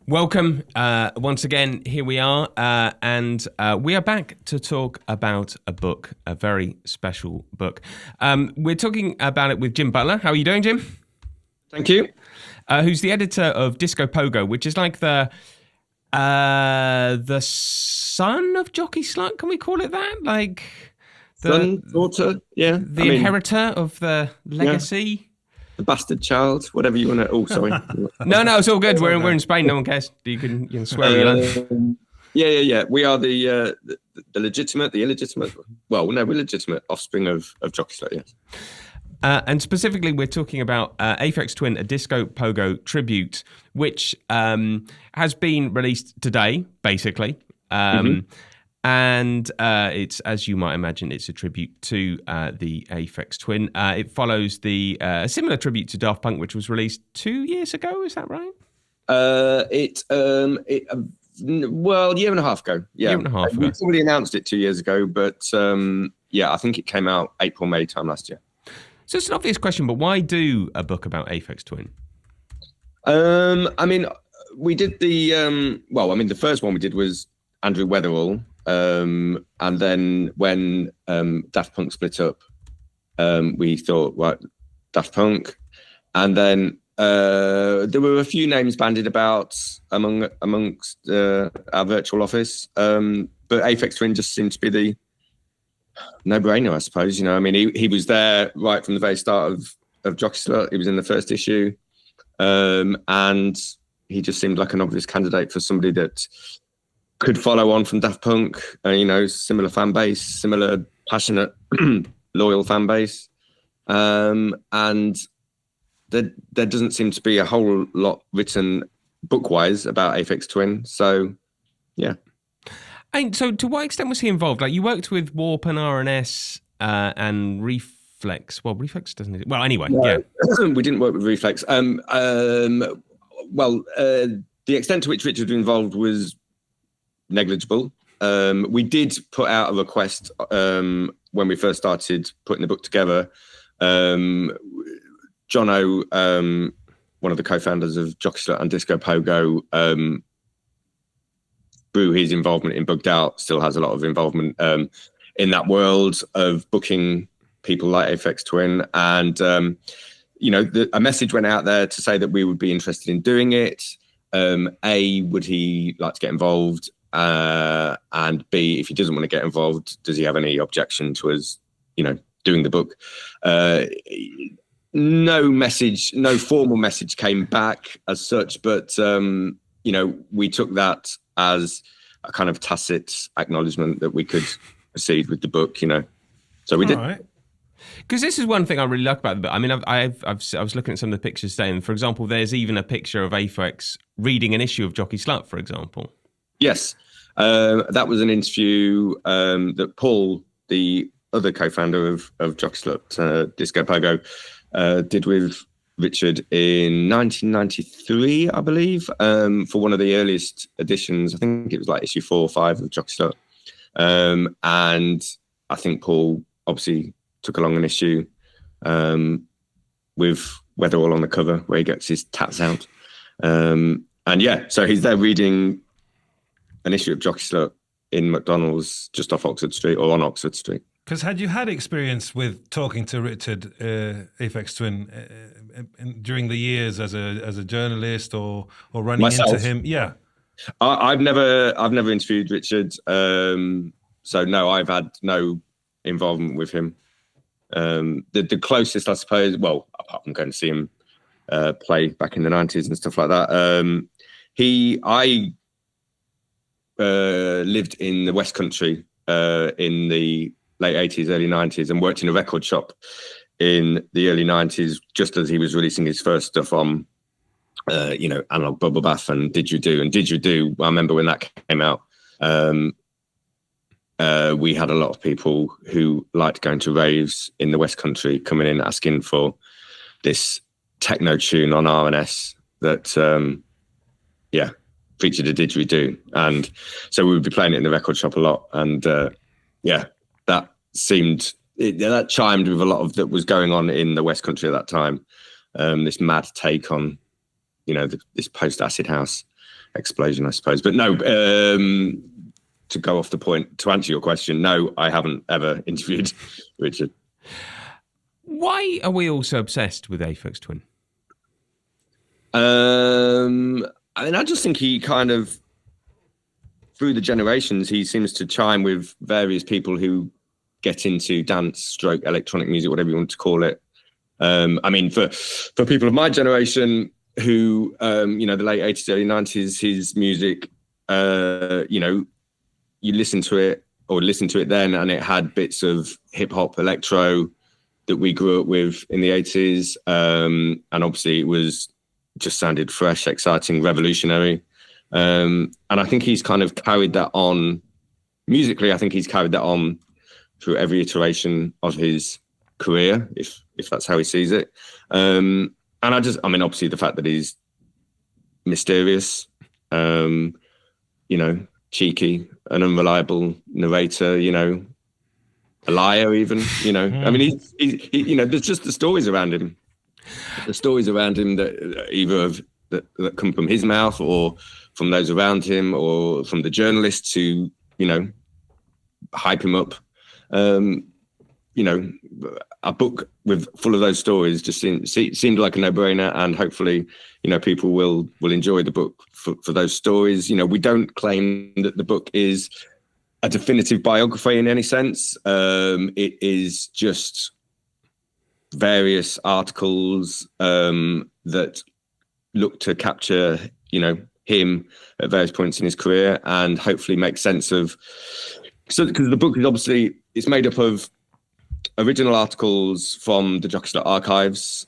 Welcome once again. Here we are, and we are back to talk about a book, a very special book. We're talking about it with Jim Butler. How are you doing, Jim? Thank you. Who's the editor of Disco Pogo, which is like the son of Jockey Slut? Can we call it that? Like son, daughter, yeah. The inheritor of the legacy. Yeah. The bastard child, whatever you want to. Oh, sorry. No, it's all good. We're in Spain. No one cares. You can swear you like. Yeah. We are the illegitimate. Well, no, we're legitimate offspring of Jockey Slut. Yes. And specifically, we're talking about Aphex Twin, a Disco Pogo tribute, which has been released today, basically. And it's, as you might imagine, it's a tribute to the Aphex Twin. It follows a similar tribute to Daft Punk, which was released 2 years ago. Is that right? Year and a half ago. Yeah, year and a half ago. We probably announced it 2 years ago, but I think it came out April, May time last year. So it's an obvious question, but why do a book about Aphex Twin? We did the first one we did was Andrew Weatherall. And then when Daft Punk split up, we thought, right, Daft Punk. And then there were a few names bandied about amongst our virtual office. But Aphex Twin just seemed to be the no-brainer, I suppose. You know, I mean, he was there right from the very start of Jockey Slut. He was in the first issue. And he just seemed like an obvious candidate for somebody that could follow on from Daft Punk, similar fan base, similar passionate, loyal fan base. And there doesn't seem to be a whole lot written book-wise about Aphex Twin. So, yeah. And so to what extent was he involved? Like, you worked with Warp and RNS and Reflex. Well, Reflex doesn't it? Well, anyway, yeah. We didn't work with Reflex. The extent to which Richard was involved was negligible. We did put out a request when we first started putting the book together. Jono, one of the co-founders of Jockey Slut and Disco Pogo, through his involvement in Bugged Out, still has a lot of involvement in that world of booking people like Aphex Twin. And, a message went out there to say that we would be interested in doing it. A, would he like to get involved? And B, if he doesn't want to get involved, does he have any objection to us, doing the book? No formal message came back as such, but, we took that as a kind of tacit acknowledgement that we could proceed with the book, So we did. All right. Because this is one thing I really like about the book. I mean, I was looking at some of the pictures today, and for example, there's even a picture of Aphex reading an issue of Jockey Slut, for example. Yes. That was an interview that Paul, the other co-founder of Jockey Slut, Disco Pogo, did with Richard in 1993, I believe, for one of the earliest editions. I think it was like issue 4 or 5 of Jockey Slut. And I think Paul obviously took along an issue with Weatherall on the cover where he gets his tats out. So he's there reading an issue of Jockey Slut in McDonald's just off Oxford Street or on Oxford Street. Because had you had experience with talking to Richard Aphex Twin during the years as a journalist or running Myself? Into him? Yeah, I've never interviewed Richard, so no, I've had no involvement with him. The closest, I suppose, well, apart from going to see him play back in the 90s and stuff like that, I lived in the West Country in the late 80s, early 90s, and worked in a record shop in the early 90s, just as he was releasing his first stuff on, Analog Bubble Bath and Didgeridoo. And Didgeridoo, I remember when that came out, we had a lot of people who liked going to raves in the West Country coming in asking for this techno tune on RNS that, featured a didgeridoo. And so we would be playing it in the record shop a lot. And that that chimed with a lot of that was going on in the West Country at that time. This mad take on this post-acid house explosion, I suppose. But no, to go off the point, to answer your question, no, I haven't ever interviewed Richard. Why are we all so obsessed with Aphex Twin? I just think he kind of, through the generations, he seems to chime with various people who get into dance, stroke, electronic music, whatever you want to call it. For people of my generation who, the late 80s, early 90s, his music, you listen to it then, and it had bits of hip hop, electro that we grew up with in the 80s. And obviously it was just sounded fresh, exciting, revolutionary. And I think he's kind of carried that on musically. I think he's carried that on through every iteration of his career, if that's how he sees it. And obviously the fact that he's mysterious, cheeky, an unreliable narrator, a liar even, there's just the stories around him. The stories around him that either that come from his mouth or from those around him or from the journalists who, hype him up. A book full of those stories just seemed like a no-brainer, and hopefully, people will enjoy the book for those stories. We don't claim that the book is a definitive biography in any sense. It is just various articles that look to capture, him at various points in his career, and hopefully make sense of. So, because the book is obviously it's made up of original articles from the Jockstrap archives.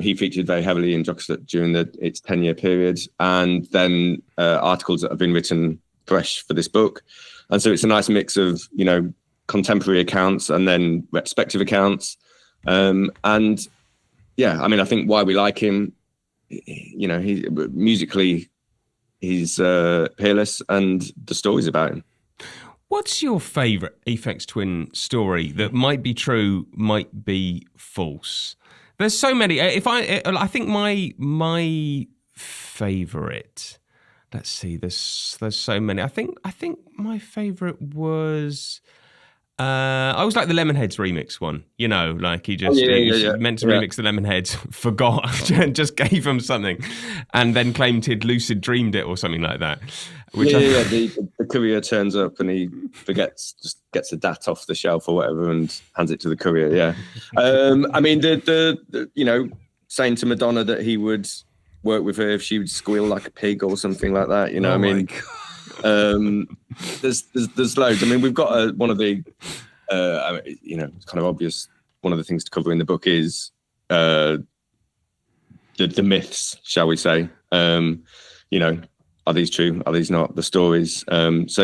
He featured very heavily in Jockstrap during its 10-year period, and then articles that have been written fresh for this book. And so it's a nice mix of, contemporary accounts and then retrospective accounts. I think why we like him, he musically, he's peerless, and the stories about him. What's your favourite Aphex Twin story that might be true, might be false? There's so many. I think my favourite. Let's see. There's so many. I think my favourite was. I always like the Lemonheads remix one. He meant to remix the Lemonheads, forgot, just gave them something, and then claimed he'd lucid dreamed it or something like that. The courier turns up and he forgets, just gets a DAT off the shelf or whatever and hands it to the courier. Yeah, saying to Madonna that he would work with her if she would squeal like a pig or something like that. There's loads. We've got one of the, it's kind of obvious. One of the things to cover in the book is the myths, shall we say? Are these true? Are these not? The stories. There's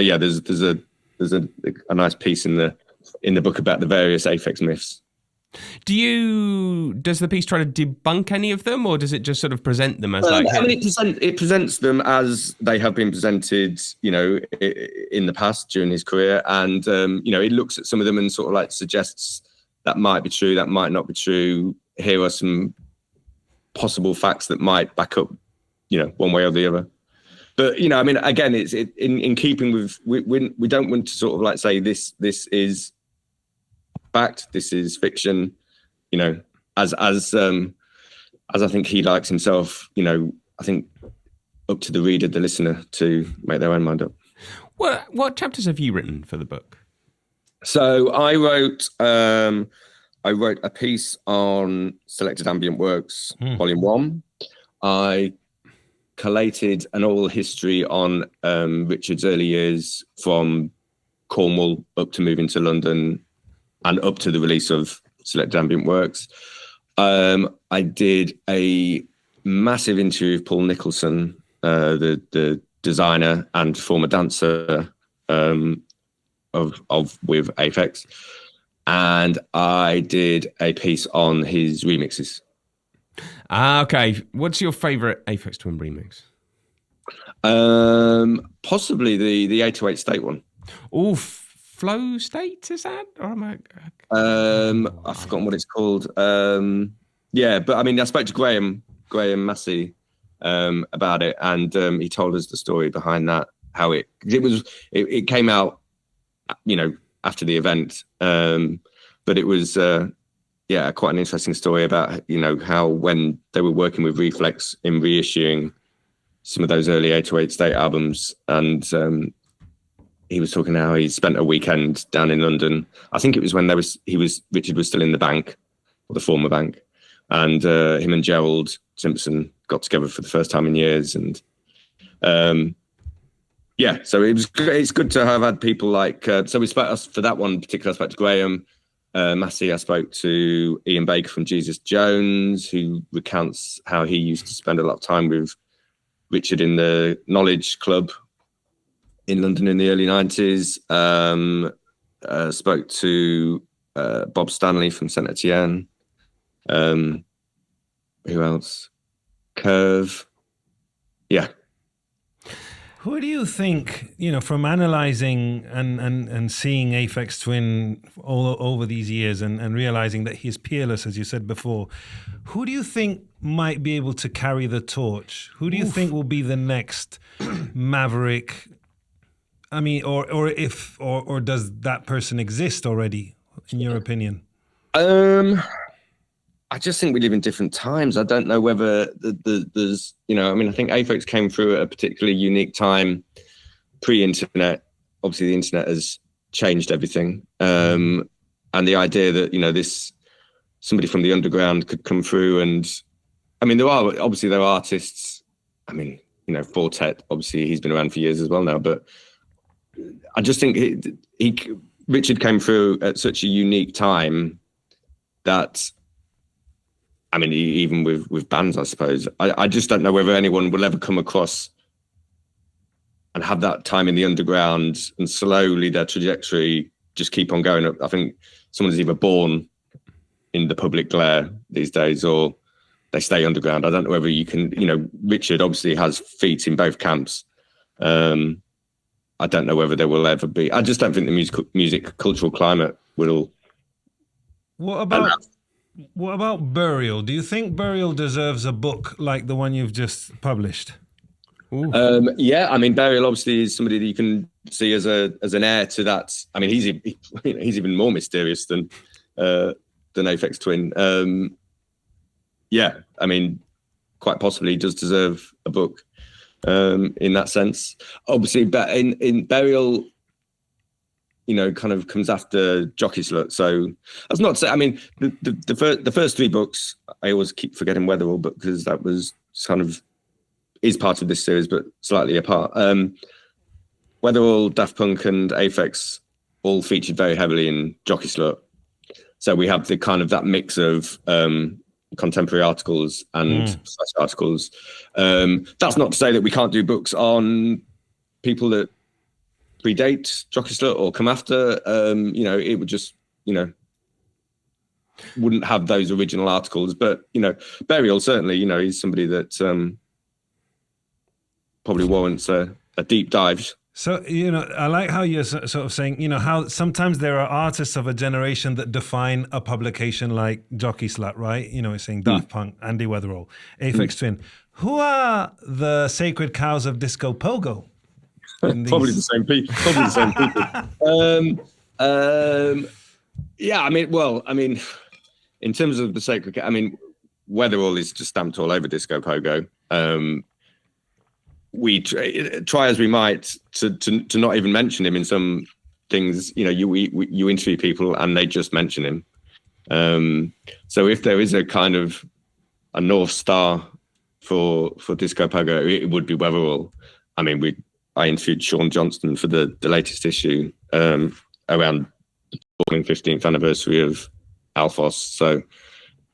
a nice piece in the book about the various Aphex myths. Does the piece try to debunk any of them, or does it just sort of present them as it presents them as they have been presented, in the past during his career, and it looks at some of them and sort of like suggests that might be true, that might not be true. Here are some possible facts that might back up, one way or the other. But again, it's in keeping with we don't want to sort of like say this is fact, this is fiction, as I think he likes himself, I think up to the reader, the listener, to make their own mind up. What chapters have you written for the book? So I wrote a piece on Selected Ambient Works, Volume 1. I collated an oral history on Richard's early years from Cornwall up to moving to London and up to the release of Selected Ambient Works. I did a massive interview with Paul Nicholson, the designer and former dancer with Aphex, and I did a piece on his remixes. Okay. What's your favourite Aphex Twin remix? Possibly the 808 State one. Oh, Flow State, is that? Or am I? I've forgotten what it's called. But I spoke to Graham Massey about it, and he told us the story behind that, how it came out, after the event, but it was quite an interesting story about how when they were working with Reflex in reissuing some of those early 808 State albums, and he was talking how he spent a weekend down in London. I think it was when Richard was still in the bank, or the former bank, and him and Gerald Simpson got together for the first time in years, and so it's good to have had people like so we spoke for that one particular. I spoke to Graham Massey. I spoke to Ian Baker from Jesus Jones, who recounts how he used to spend a lot of time with Richard in the Knowledge Club in London in the early 90s. Spoke to Bob Stanley from Saint Etienne. Who else? Curve. Yeah. Who do you think, from analysing and seeing Aphex Twin all over these years and realising that he's peerless, as you said before, who do you think might be able to carry the torch? Who do you think will be the next Maverick? I mean, or does that person exist already, in your opinion? I just think we live in different times. I don't know whether there's, I think Aphex came through at a particularly unique time, pre-internet. Obviously, the internet has changed everything. And the idea that, somebody from the underground could come through, and there are artists. Fortet, obviously he's been around for years as well now, but I just think Richard came through at such a unique time that, even with bands, I suppose, I just don't know whether anyone will ever come across and have that time in the underground and slowly their trajectory just keep on going up. I think someone's either born in the public glare these days or they stay underground. I don't know whether you can, Richard obviously has feet in both camps. I don't know whether there will ever be. I just don't think the music cultural climate will. What about Burial? Do you think Burial deserves a book like the one you've just published? Burial obviously is somebody that you can see as an heir to that. He's even more mysterious than Aphex Twin. Quite possibly does deserve a book in that sense. Obviously, but in Burial, kind of comes after Jockey Slut. So that's not to say, the first three books, I always keep forgetting Weatherall, but because that was kind of is part of this series, but slightly apart. Weatherall, Daft Punk and Aphex all featured very heavily in Jockey Slut. So we have the kind of that mix of contemporary articles and slash articles. That's not to say that we can't do books on people that predate Jockey Slut or come after. It would just, wouldn't have those original articles. But, Burial certainly, he's somebody that probably warrants a deep dive. So, I like how you're sort of saying, how sometimes there are artists of a generation that define a publication like Jockey Slut, right? It's saying Daft Punk, Andy Weatherall, Aphex Twin. Who are the sacred cows of Disco Pogo? Probably the same people. In terms of the sacred, Weatherall is just stamped all over Disco Pogo. We try as we might to not even mention him in some things. You interview people and they just mention him. So if there is a kind of a North Star for Disco Pogo, it would be Weatherall. I interviewed Sean Johnston for the latest issue around the 15th anniversary of Alphos. So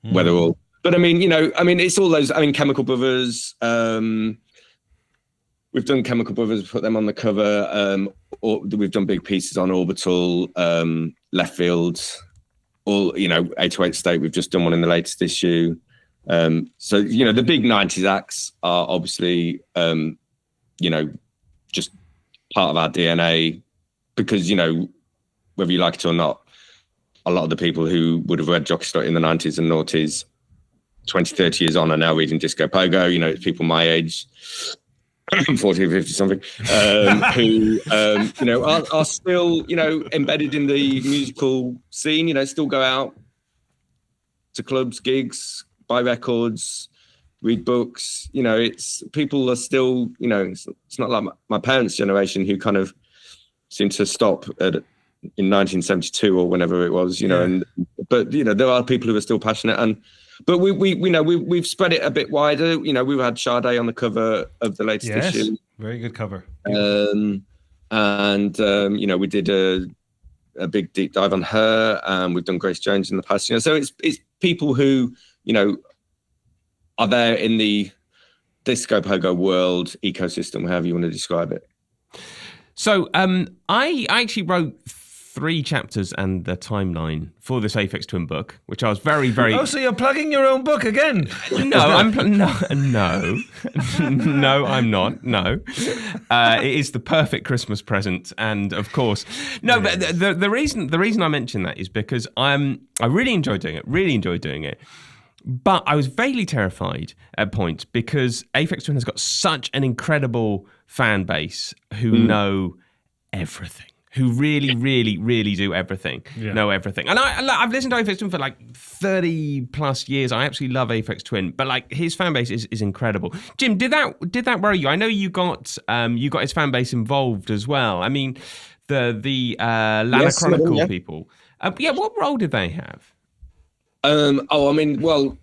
Weatherall. But it's all those. Chemical Brothers. We've done Chemical Brothers, put them on the cover. Or we've done big pieces on Orbital, Left Field, all 808 State. We've just done one in the latest issue. So the big 90s acts are obviously just part of our DNA, because whether you like it or not, a lot of the people who would have read Jockey Slut in the 90s and noughties 20, 30 years on are now reading Disco Pogo. You know, it's people my age, 40 or 50 something, who, you know, are still, you know, embedded in the musical scene, you know, still go out to clubs, gigs, buy records, read books. You know, it's people are still, you know, it's not like my parents' generation who kind of seemed to stop in 1972 or whenever it was, you know, but you know, there are people who are still passionate, but we know we've spread it a bit wider. You know, we've had Sade on the cover of the latest issue. Very good cover. You know, we did a big deep dive on her, and we've done Grace Jones in the past. You know, so it's people who, you know, are there in the Disco Pogo world ecosystem, however you want to describe it. So I actually wrote 3 chapters and the timeline for this Aphex Twin book, which I was very, very... Oh, so you're plugging your own book again? No, I'm not. No. It is the perfect Christmas present, and of course... No, but the reason I mention that is because I really enjoyed doing it. But I was vaguely terrified at points because Aphex Twin has got such an incredible fan base who know everything, who really, really, really do everything, know everything. And I've listened to Aphex Twin for like 30 plus years. I absolutely love Aphex Twin, but like his fan base is incredible. Jim, did that worry you? I know you got his fan base involved as well. I mean, the Lana Chronicle people. What role did they have? I mean, well,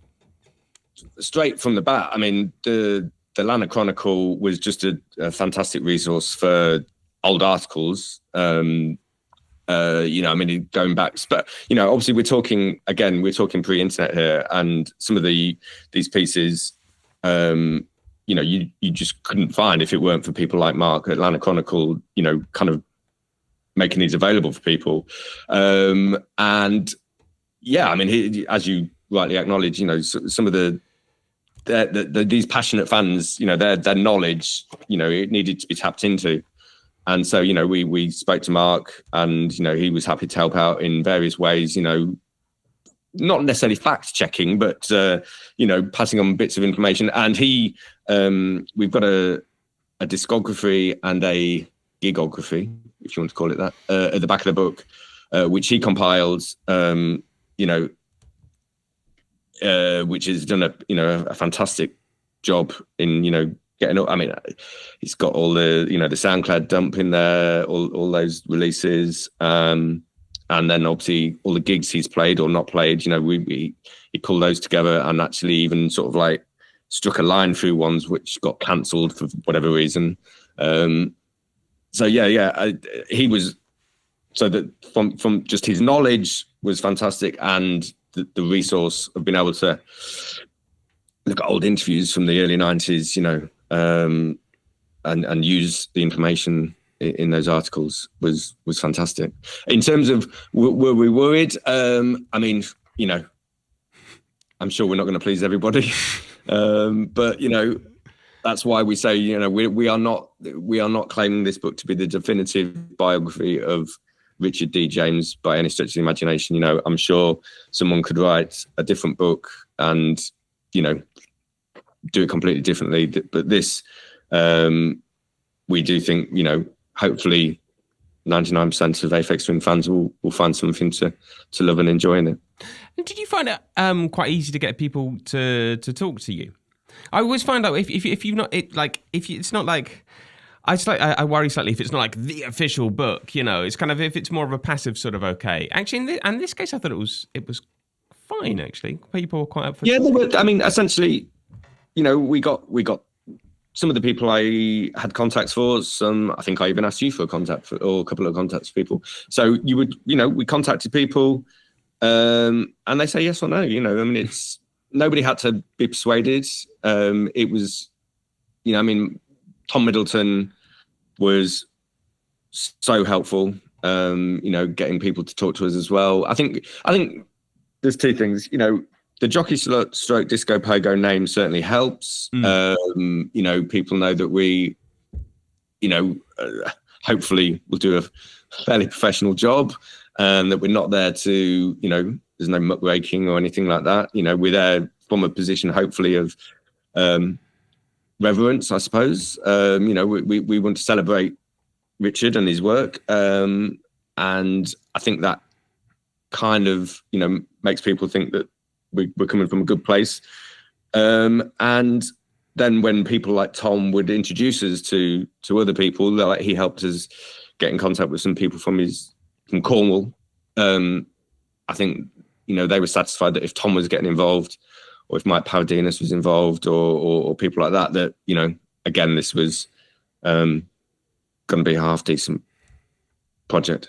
straight from the bat, I mean, the Lana Chronicle was just a fantastic resource for old articles. You know, I mean, going back, but you know, obviously we're talking pre-internet here, and some of these pieces, you know, you just couldn't find if it weren't for people like Mark at Lana Chronicle, you know, kind of making these available for people, and. Yeah, I mean, as you rightly acknowledge, you know, some of these passionate fans, you know, their knowledge, you know, it needed to be tapped into, and so you know, we spoke to Mark, and you know, he was happy to help out in various ways, you know, not necessarily fact checking, but you know, passing on bits of information, and we've got a discography and a gigography, if you want to call it that, at the back of the book, which he compiled. You know, which has done a fantastic job in, you know, getting up. I mean, he's got all the, you know, the SoundCloud dump in there, all those releases, and then obviously all the gigs he's played or not played. You know, he pulled those together and actually even sort of like struck a line through ones which got cancelled for whatever reason. So he was. So that from just his knowledge was fantastic, and the resource of being able to look at old interviews from the early 90s, you know, and use the information in those articles was fantastic. In terms of were we worried? I mean, you know, I'm sure we're not going to please everybody, but you know, that's why we say, you know, we are not claiming this book to be the definitive biography of Richard D. James by any stretch of the imagination. You know, I'm sure someone could write a different book and, you know, do it completely differently. But this, we do think, you know, hopefully 99% of Aphex Twin fans will find something to love and enjoy in it. And did you find it quite easy to get people to talk to you? I always find out if you've not, it's not like, I worry slightly if it's not like the official book, you know. It's kind of, if it's more of a passive sort of okay. Actually, in this case, I thought it was fine. Actually, people were quite up for. Yeah, I mean, essentially, you know, we got some of the people I had contacts for. Some, I think I even asked you for a contact for, or a couple of contacts for people. So we contacted people, and they say yes or no. You know, I mean, it's nobody had to be persuaded. It was, you know, I mean, Tom Middleton was so helpful, you know, getting people to talk to us as well. I think there's two things, you know, the Jockey Stroke Disco Pogo name certainly helps. You know, people know that we, you know, hopefully we'll do a fairly professional job, and that we're not there to, you know, there's no muckraking or anything like that. You know, we're there from a position, hopefully, of reverence, I suppose. We want to celebrate Richard and his work, and I think that kind of makes people think that we're coming from a good place. And then when people like Tom would introduce us to other people, like he helped us get in contact with some people from Cornwall. I think they were satisfied that if Tom was getting involved, or if Mike Paradinas was involved, or people like that again, this was going to be a half decent project.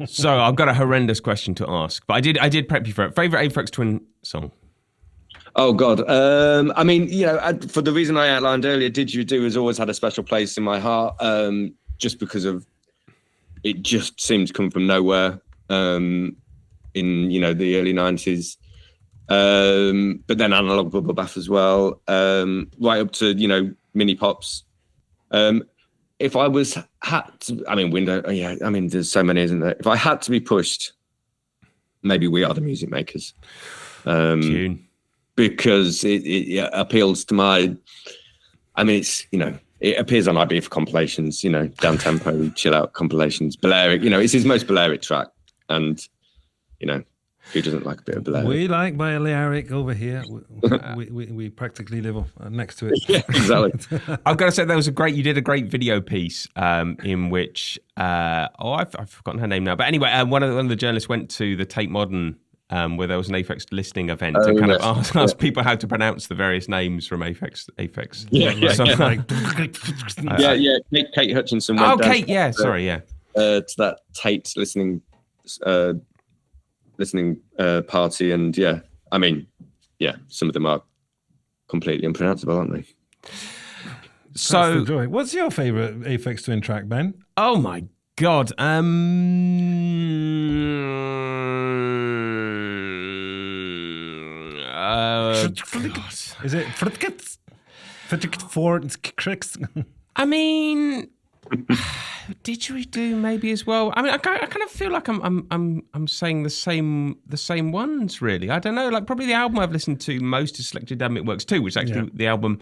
So I've got a horrendous question to ask, but I did prep you for it. Favorite Aphex Twin song? Oh God. For the reason I outlined earlier, Didgeridoo has always had a special place in my heart, just because of it just seemed to come from nowhere in the early 90s. But then Analog Bubble Bath as well, right up to Mini Pops. If I Window, there's so many, isn't there? If I had to be pushed, maybe We Are the Music Makers. Tune. Because it appeals to my, it appears on IB for compilations, down tempo, chill out compilations, Balearic, it's his most Balearic track. And, who doesn't like a bit of Balearic? We like Balearic over here. We practically live next to it. Yeah, exactly. I've got to say, you did a great video piece in which, I've forgotten her name now. But anyway, one of the journalists went to the Tate Modern, where there was an Aphex listening event, and kind of asked people how to pronounce the various names from Aphex. Kate Hutchinson. Kate. Yeah, sorry. Yeah. To that Tate listening party, and some of them are completely unpronounceable, aren't they? So, what's your favorite Aphex Twin track, Ben? Oh my God. Is it didgeridoo maybe as well. I kind of feel like I'm saying the same ones really. I don't know. Like probably the album I've listened to most is Selected Damn It Works Too, which is actually the album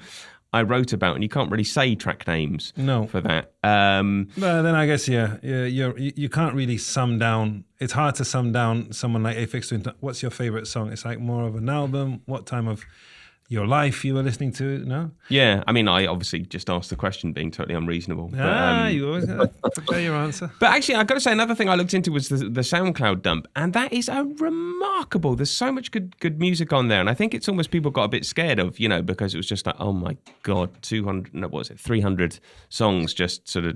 I wrote about, and you can't really say track names for that. Then I guess you can't really sum down. It's hard to sum down someone like Aphex Twin. What's your favorite song? It's like more of an album. What time of your life you were listening to it? No. Yeah, I obviously just asked the question, being totally unreasonable. You always prepare your answer. But actually, I've got to say, another thing I looked into was the SoundCloud dump, and that is a remarkable. There's so much good music on there, and I think it's almost people got a bit scared of, because it was just like, oh my God, 300 songs just sort of,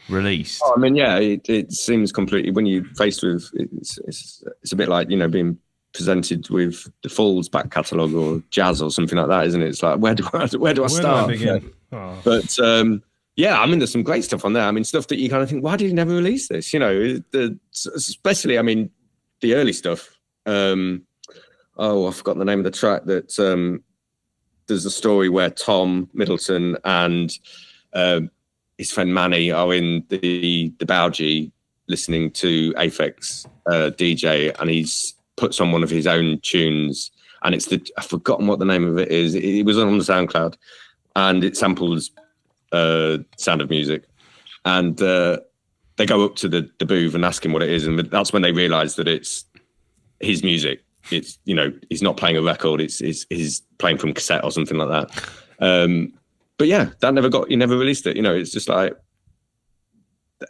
released. Oh, it seems completely, when you're faced with, it's a bit like, being presented with the Falls back catalogue or Jazz or something like that, isn't it? It's like, where do I start? Begin? Oh. But there's some great stuff on there. Stuff that you kind of think, why did he never release this? Especially, the early stuff. I've forgotten the name of the track. That there's a story where Tom Middleton and his friend Manny are in the Bowgie listening to Aphex DJ, and he's puts on one of his own tunes, and I've forgotten what the name of it is. It was on the SoundCloud, and it samples Sound of Music, and they go up to the booth and ask him what it is, and that's when they realise that it's his music. It's he's not playing a record. He's playing from cassette or something like that. But yeah, that he never released it. It's just like,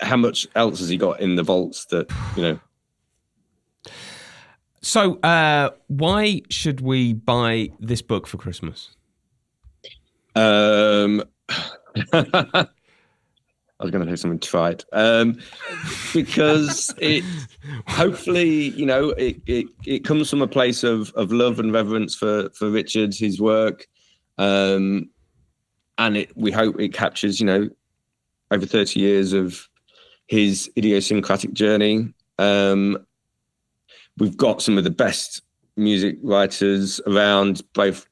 how much else has he got in the vaults that So, why should we buy this book for Christmas? I was going to say something trite. Because it hopefully, it comes from a place of love and reverence for Richard, his work. And we hope it captures, over 30 years of his idiosyncratic journey. We've got some of the best music writers around, both,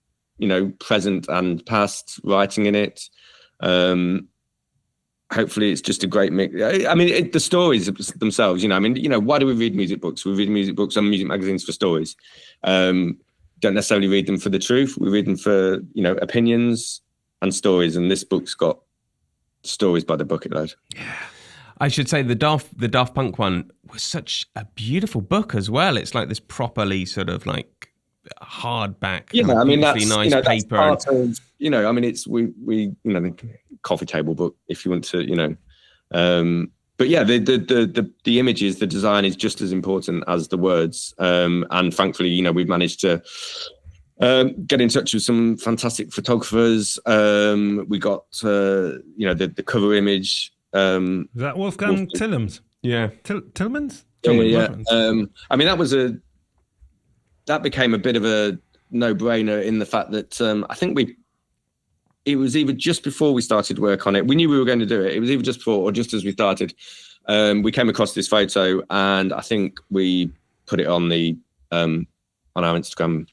present and past, writing in it. Hopefully it's just a great mix. The stories themselves, why do we read music books? We read music books and music magazines for stories. Don't don't necessarily read them for the truth. We read them for, opinions and stories. And this book's got stories by the bucket load. Yeah. I should say the Daft Punk one was such a beautiful book as well. It's like this properly sort of like hardback, that's nice that's paper. Part of, it's we the coffee table book if you want to, but yeah, the images, the design is just as important as the words. And thankfully, we've managed to get in touch with some fantastic photographers. We got the cover image. Is that Wolfgang Tillmans? Yeah. Tillmans? Yeah. That became a bit of a no-brainer in the fact that I think it was either just before we started work on it. We knew we were going to do it. It was either just before or just as we started. We came across this photo, and I think we put it on on our Instagram,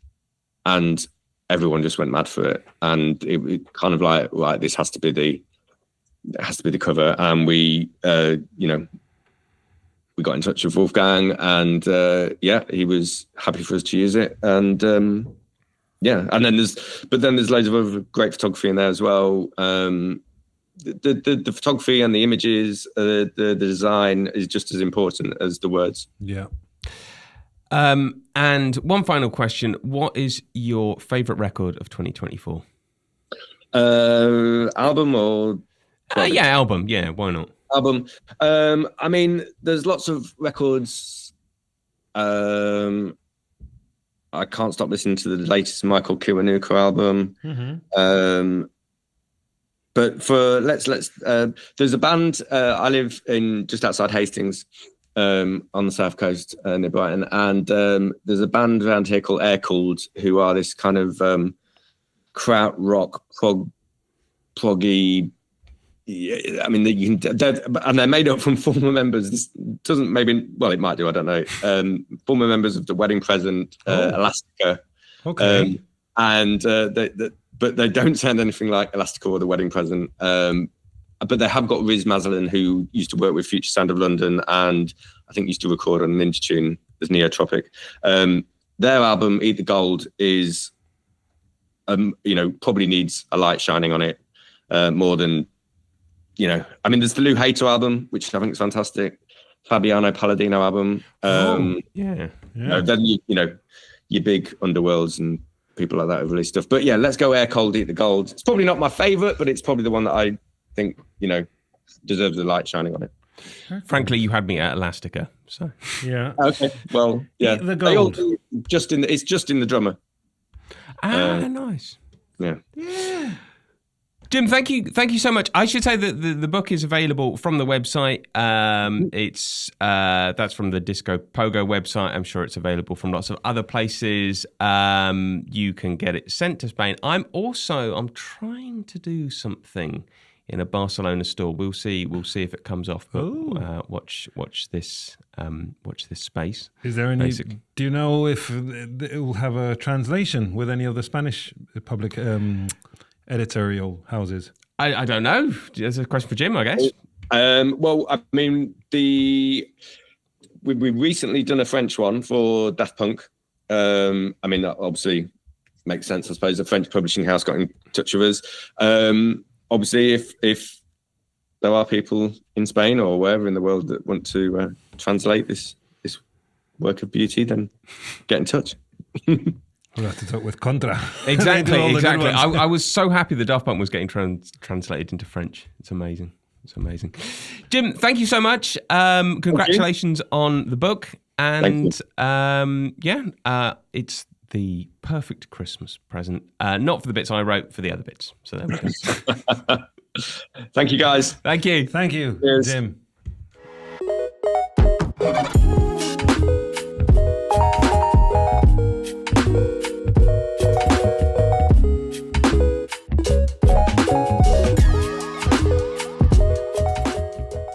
and everyone just went mad for it. And it kind of like, right, this has to be the cover. And we got in touch with Wolfgang, and he was happy for us to use it. And and then there's loads of other great photography in there as well. The photography and the images, the design is just as important as the words. Yeah. And one final question: what is your favourite record of 2024? Album or? Album. Yeah, why not? Album. There's lots of records. I can't stop listening to the latest Michael Kiwanuka album. Mm-hmm. But there's a band. I live in just outside Hastings, on the south coast near Brighton, and there's a band around here called Air Cooled, who are this kind of kraut rock proggy. Yeah, they're made up from former members. This doesn't it might do. I don't know. Former members of The Wedding Present, Elastica. Okay. But they don't sound anything like Elastica or The Wedding Present. But they have got Riz Maslin, who used to work with Future Sound of London, and I think used to record on Ninja Tune as Neotropic. Their album Eat the Gold is, probably needs a light shining on it more than. There's the Lou Hayter album, which I think is fantastic. Fabiano Palladino album. Then your big Underworlds and people like that have released stuff. But yeah, let's go Air Cold, Eat the Gold. It's probably not my favourite, but it's probably the one that I think deserves the light shining on it. Frankly, you had me at Elastica, so yeah. Okay, well, yeah. Eat the Gold. It's just in the drummer. Nice. Yeah. Jim, thank you so much. I should say that the book is available from the website. That's from the Disco Pogo website. I'm sure it's available from lots of other places. You can get it sent to Spain. I'm trying to do something in a Barcelona store. We'll see if it comes off. But watch this space. Is there any? Basically. Do you know if it will have a translation with any of the Spanish public? Editorial houses? I don't know. There's a question for Jim, I guess. We've recently done a French one for Daft Punk. That obviously makes sense, I suppose. A French publishing house got in touch with us. Obviously, if there are people in Spain or wherever in the world that want to translate this work of beauty, then get in touch. We'll have to talk with Contra. Exactly. I was so happy the Daft Punk was getting translated into French. It's amazing. Jim, thank you so much. Congratulations on the book. And it's the perfect Christmas present. Not for the bits I wrote, for the other bits. So there we go. Thank you, guys. Thank you. Thank you, Cheers. Jim.